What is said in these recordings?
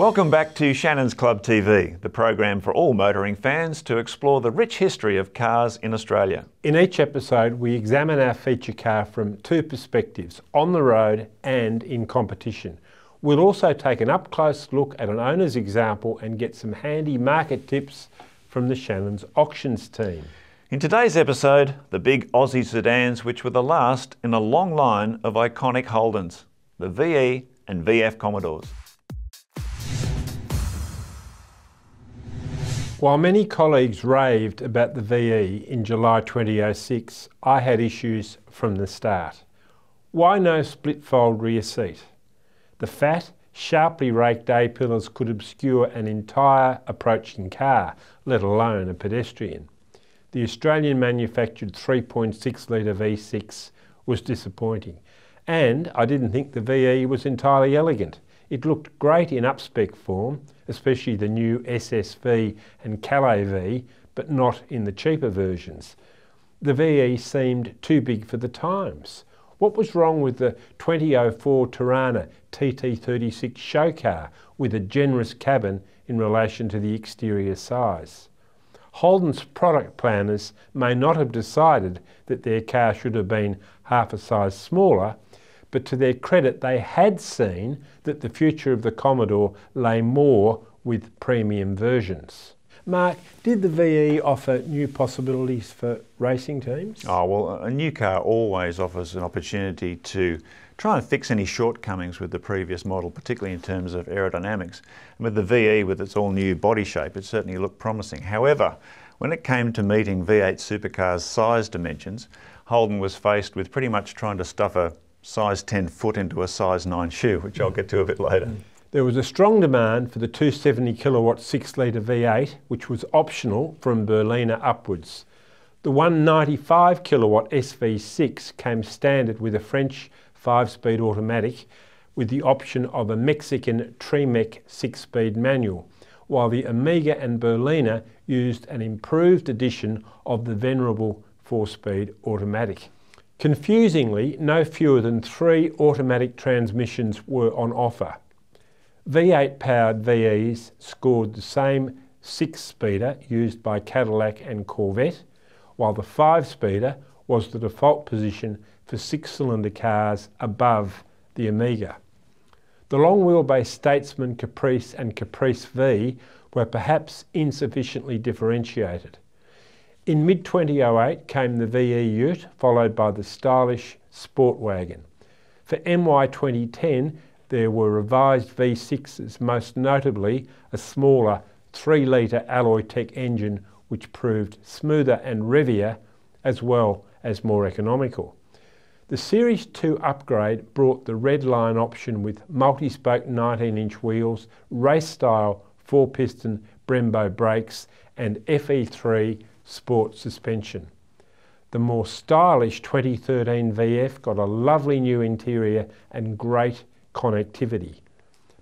Welcome back to Shannons Club TV, the program for all motoring fans to explore the rich history of cars in Australia. In each episode, we examine our feature car from two perspectives, on the road and in competition. We'll also take an up-close look at an owner's example and get some handy market tips from the Shannons auctions team. In today's episode, the Big Ozzie sedans, which were the last in a long line of iconic Holdens, the VE and VF Commodores. While many colleagues raved about the VE in July 2006, I had issues from the start. Why no split-fold rear seat? The fat, sharply raked A-pillars could obscure an entire approaching car, let alone a pedestrian. The Australian manufactured 3.6 litre V6 was disappointing, and I didn't think the VE was entirely elegant. It looked great in up-spec form, especially the new SSV and Calais V, but not in the cheaper versions. The VE seemed too big for the times. What was wrong with the 2004 Tirana TT36 show car with a generous cabin in relation to the exterior size? Holden's product planners may not have decided that their car should have been half a size smaller, but to their credit they had seen that the future of the Commodore lay more with premium versions. Mark, did the VE offer new possibilities for racing teams? Oh, well, a new car always offers an opportunity to try and fix any shortcomings with the previous model, particularly in terms of aerodynamics. And with the VE, with its all-new body shape, it certainly looked promising. However, when it came to meeting V8 Supercar's size dimensions, Holden was faced with pretty much trying to stuff a size 10 foot into a size 9 shoe, which I'll get to a bit later. There was a strong demand for the 270 kilowatt 6 litre V8, which was optional from Berliner upwards. The 195 kilowatt SV6 came standard with a French 5-speed automatic with the option of a Mexican Tremec 6-speed manual, while the Amiga and Berliner used an improved edition of the venerable 4-speed automatic. Confusingly, no fewer than 3 automatic transmissions were on offer. V8 powered VEs scored the same 6-speeder used by Cadillac and Corvette, while the 5-speeder was the default position for 6-cylinder cars above the Amiga. The long wheelbase Statesman Caprice and Caprice V were perhaps insufficiently differentiated. In mid-2008 came the VE Ute, followed by the stylish Sport Wagon. For MY 2010, there were revised V6s, most notably a smaller 3-litre Alloy-Tech engine which proved smoother and revier as well as more economical. The Series 2 upgrade brought the red line option with multi-spoke 19-inch wheels, race-style 4-piston Brembo brakes and FE3 sport suspension. The more stylish 2013 VF got a lovely new interior and great connectivity.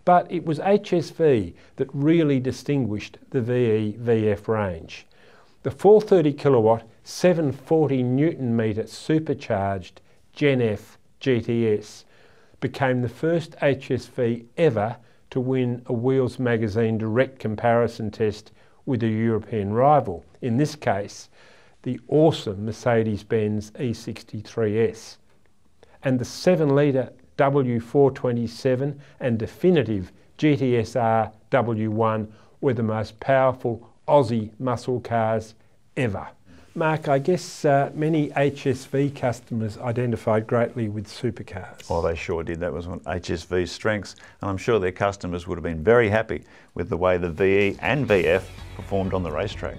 But it was HSV that really distinguished the VE VF range. The 430 kilowatt 740 Newton metre supercharged Gen F GTS became the first HSV ever to win a Wheels magazine direct comparison test with a European rival, in this case the awesome Mercedes-Benz E63S. And the 7-litre W427 and definitive GTSR W1 were the most powerful Aussie muscle cars ever. Mark, I guess many HSV customers identified greatly with supercars. Well, they sure did. That was one of HSV's strengths, and I'm sure their customers would have been very happy with the way the VE and VF performed on the racetrack.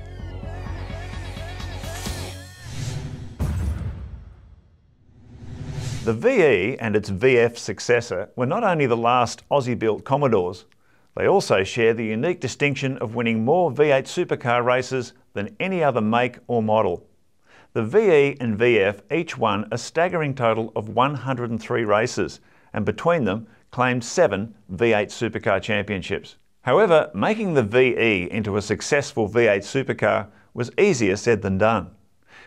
The VE and its VF successor were not only the last Aussie-built Commodores, they also share the unique distinction of winning more V8 supercar races than any other make or model. The VE and VF each won a staggering total of 103 races, and between them claimed 7 V8 supercar championships. However, making the VE into a successful V8 supercar was easier said than done.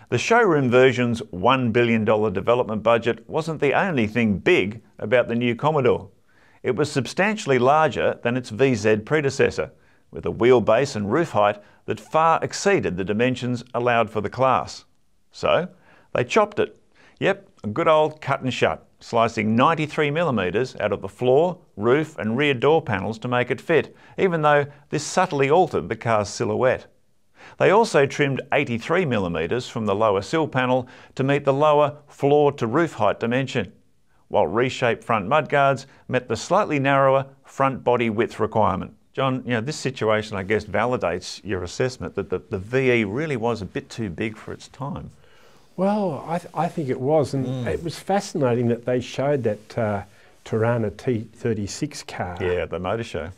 The showroom version's $1 billion development budget wasn't the only thing big about the new Commodore. It was substantially larger than its VZ predecessor, with a wheelbase and roof height that far exceeded the dimensions allowed for the class. So they chopped it. Yep, a good old cut and shut, slicing 93mm out of the floor, roof and rear door panels to make it fit, even though this subtly altered the car's silhouette. They also trimmed 83mm from the lower sill panel to meet the lower floor to roof height dimension, while reshaped front mudguards met the slightly narrower front body width requirement. John, this situation I guess validates your assessment that the VE really was a bit too big for its time. Well, I think it was, and it was fascinating that they showed that Tirana T36 car. Yeah, at the motor show.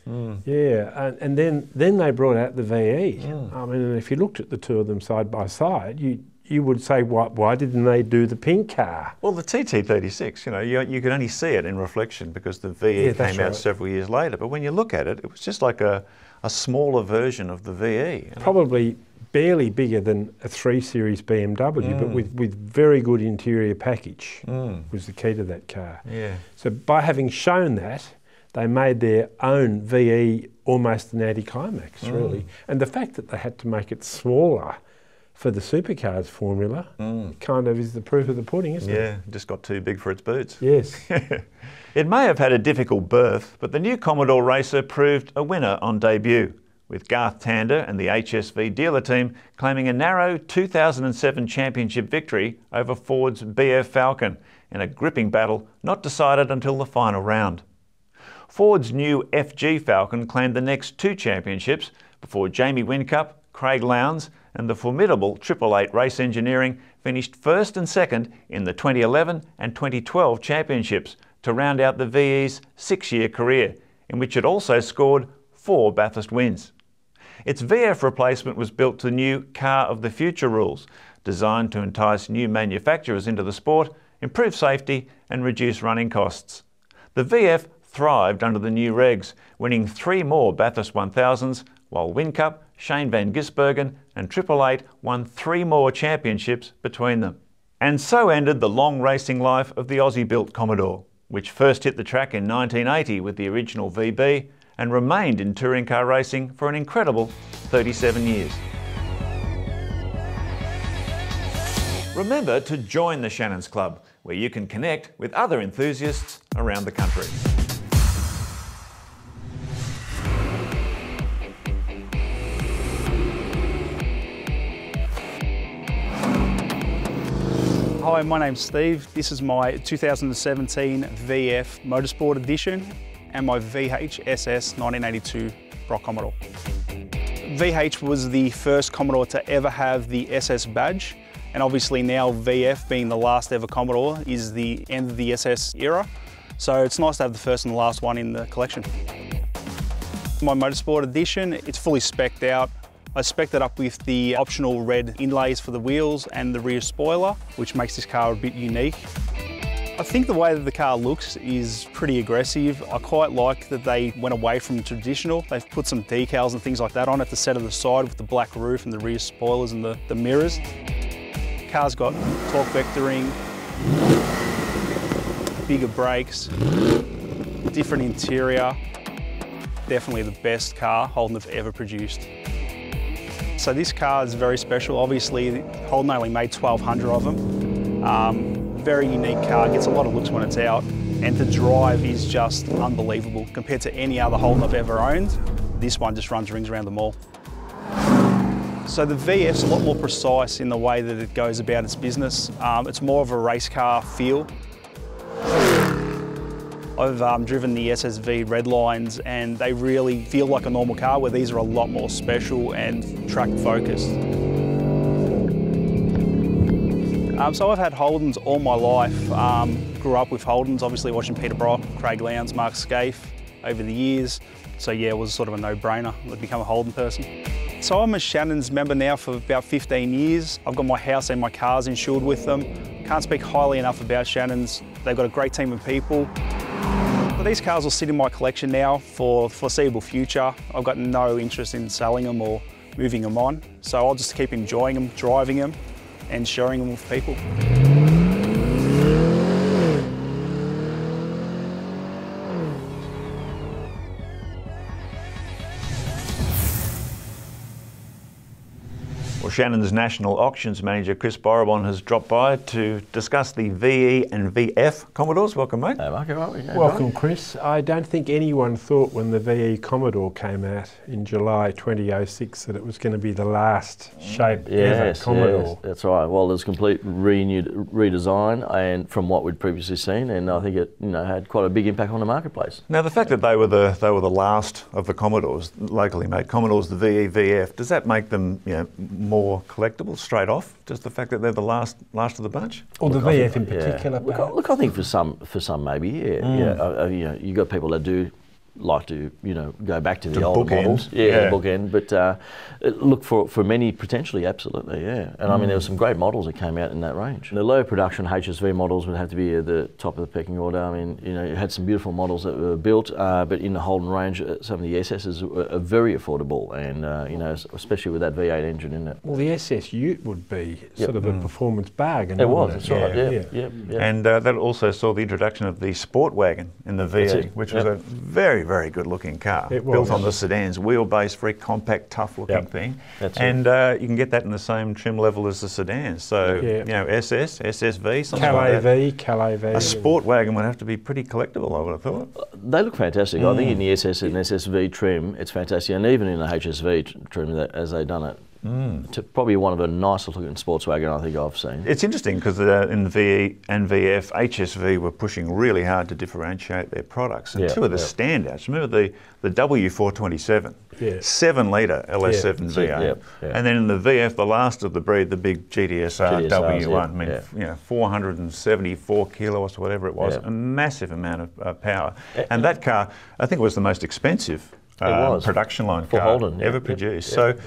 Yeah, and then they brought out the VE. I mean, if you looked at the two of them side by side, you would say, why didn't they do the pink car? Well, the TT36, you could only see it in reflection because the VE came out several years later. But when you look at it, it was just like a smaller version of the VE. Probably barely bigger than a 3 Series BMW, but with very good interior package was the key to that car. Yeah. So by having shown that, they made their own VE almost an anticlimax, really. And the fact that they had to make it smaller for the Supercars formula kind of is the proof of the pudding, isn't it? Yeah, just got too big for its boots. Yes. It may have had a difficult birth, but the new Commodore racer proved a winner on debut, with Garth Tander and the HSV dealer team claiming a narrow 2007 championship victory over Ford's BF Falcon in a gripping battle not decided until the final round. Ford's new FG Falcon claimed the next 2 championships before Jamie Whincup, Craig Lowndes and the formidable 888 Race Engineering finished first and second in the 2011 and 2012 championships to round out the VE's 6-year career, in which it also scored 4 Bathurst wins. Its VF replacement was built to new Car of the Future rules, designed to entice new manufacturers into the sport, improve safety and reduce running costs. The VF thrived under the new regs, winning 3 more Bathurst 1000s, while Whincup, Shane van Gisbergen and 888 won 3 more championships between them. And so ended the long racing life of the Aussie-built Commodore, which first hit the track in 1980 with the original VB and remained in touring car racing for an incredible 37 years. Remember to join the Shannons Club, where you can connect with other enthusiasts around the country. Hi, my name's Steve. This is my 2017 VF Motorsport Edition and my VH SS 1982 Brock Commodore. VH was the first Commodore to ever have the SS badge, and obviously now VF, being the last ever Commodore, is the end of the SS era. So it's nice to have the first and the last one in the collection. My Motorsport Edition, it's fully spec'd out. I spec'd it up with the optional red inlays for the wheels and the rear spoiler, which makes this car a bit unique. I think the way that the car looks is pretty aggressive. I quite like that they went away from traditional. They've put some decals and things like that on at the set of the side with the black roof and the rear spoilers and the mirrors. The car's got torque vectoring, bigger brakes, different interior. Definitely the best car Holden have ever produced. So this car is very special. Obviously, Holden only made 1,200 of them. Very unique car, gets a lot of looks when it's out, and to drive is just unbelievable. Compared to any other Holden I've ever owned, this one just runs rings around the mall. So the VF's a lot more precise in the way that it goes about its business. It's more of a race car feel. I've driven the SSV red lines and they really feel like a normal car, where these are a lot more special and track focused. So I've had Holdens all my life. Grew up with Holdens, obviously watching Peter Brock, Craig Lowndes, Mark Scaife over the years. So yeah, it was sort of a no-brainer to become a Holden person. So I'm a Shannons member now for about 15 years. I've got my house and my cars insured with them. Can't speak highly enough about Shannons. They've got a great team of people. But these cars will sit in my collection now for the foreseeable future. I've got no interest in selling them or moving them on. So I'll just keep enjoying them, driving them, and sharing them with people. Well, Shannon's National Auctions Manager Chris Borrabon has dropped by to discuss the VE and VF Commodores. Welcome, mate. Hey, Mark, Welcome, Chris. I don't think anyone thought when the VE Commodore came out in July 2006 that it was going to be the last shape ever Commodore. Yes, that's right. Well, there's complete redesign, and from what we'd previously seen, and I think it had quite a big impact on the marketplace. Now, the fact that they were the last of the Commodores, locally made Commodores, the VE, VF, does that make them more collectible straight off? Just the fact that they're the last of the bunch? Or the VF in particular? Look, I think for some maybe, you got people that do like to go back to the old models, bookend. But look, for many potentially, absolutely, yeah. And I mean, there were some great models that came out in that range. The low production HSV models would have to be at the top of the pecking order. I mean, you had some beautiful models that were built, but in the Holden range, some of the SSs are very affordable, and especially with that V8 engine in it. Well, the SS Ute would be sort of a performance bargain. It was, that's right. Yeah. And that also saw the introduction of the Sport Wagon in the VE, which was a very good looking car. It was. Built on the sedans, wheelbase, very compact, tough looking thing. That's and you can get that in the same trim level as the sedans. So, SS, SSV, something like that. Calais V. A Sport Wagon would have to be pretty collectible, I would have thought. They look fantastic. I think in the SS and SSV trim, it's fantastic. And even in the HSV trim, as they've done it, probably one of the nicest looking sports wagon I think I've seen. It's interesting because in the VE and VF, HSV were pushing really hard to differentiate their products. And two of the standouts, remember the W427, 7-litre LS7 V8. And then in the VF, the last of the breed, the big GTSR W1, I mean, 474 kilowatts or whatever it was, a massive amount of power. And that car, I think, was the most expensive production line car Holden, ever produced. So.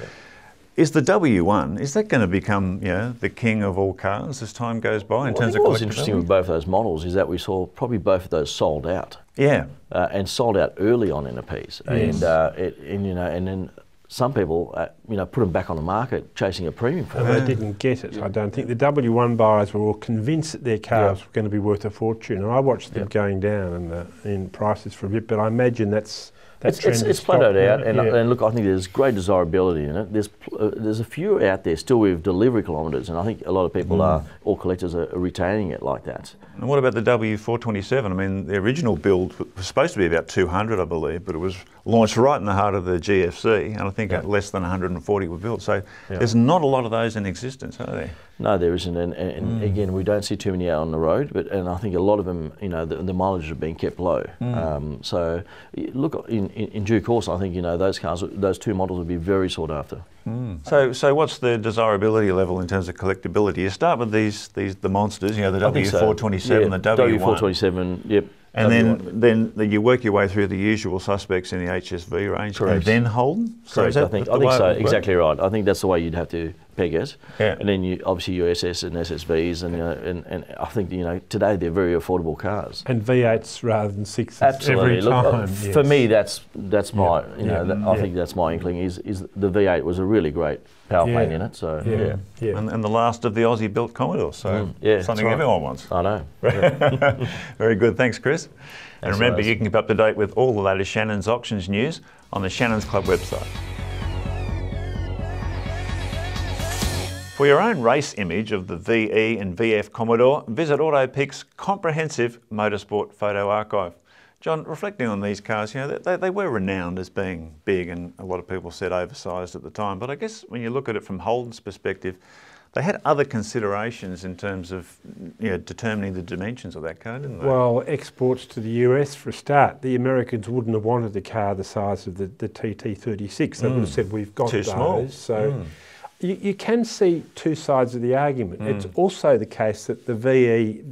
Is the W1, is that going to become the king of all cars as time goes by in terms of collectibility? What's interesting with both those models is that we saw probably both of those sold out. Yeah. And sold out early on in a piece. Yes. And then some people put them back on the market chasing a premium for them. They didn't get it, I don't think. The W1 buyers were all convinced that their cars were going to be worth a fortune. And I watched them going down in prices for a bit, but I imagine it's plateaued out, and look, I think there's great desirability in it. There's a few out there still with delivery kilometres, and I think a lot of people all collectors are retaining it like that. And what about the W427? I mean, the original build was supposed to be about 200, I believe, but it was launched right in the heart of the GFC, and I think less than 140 were built. So there's not a lot of those in existence, are there? No, there isn't, and again, we don't see too many out on the road, and I think a lot of them, the mileage are being kept low. So look, in due course, I think those cars, those two models would be very sought after. So what's the desirability level in terms of collectability? You start with the monsters, the W427, the W1. W427, yep. And then you work your way through the usual suspects in the HSV range, correct. And then Holden. Correct. I think so. Exactly right. I think that's the way you'd have to peg it. Yeah. And then obviously your SS and SSVs, and I think today they're very affordable cars. And V8s rather than 6s. Absolutely. Every time. For me, that's my I think that's my inkling. Is the V8 was a really great power plant in it. So And the last of the Aussie built Commodores. So something everyone wants. I know. Very good. Thanks, Chris. And remember, you can keep up to date with all the latest Shannons auctions news on the Shannons Club website. For your own race image of the VE and VF Commodore, visit AutoPic's comprehensive motorsport photo archive. John, reflecting on these cars, they were renowned as being big, and a lot of people said oversized at the time. But I guess when you look at it from Holden's perspective, they had other considerations in terms of determining the dimensions of that car, didn't they? Well, exports to the US for a start. The Americans wouldn't have wanted a car the size of the TT36. They would have said, we've got too small. So you can see two sides of the argument. It's also the case that the VE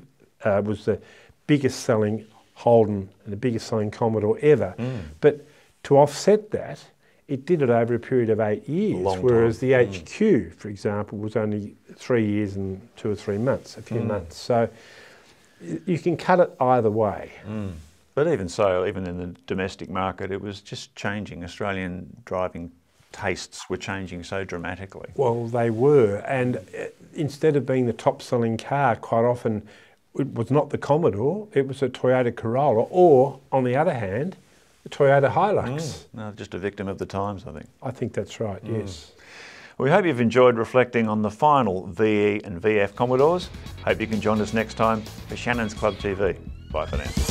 was the biggest selling Holden and the biggest selling Commodore ever. But to offset that, it did it over a period of 8 years, whereas the HQ, for example, was only 3 years and 2 or 3 months, a few months. So you can cut it either way. But even so, even in the domestic market, it was just changing. Australian driving tastes were changing so dramatically. Well, they were, and instead of being the top-selling car, quite often it was not the Commodore, it was a Toyota Corolla, or, on the other hand, the Toyota Hilux. No, just a victim of the times, I think. I think that's right, yes. We hope you've enjoyed reflecting on the final VE and VF Commodores. Hope you can join us next time for Shannons Club TV. Bye for now.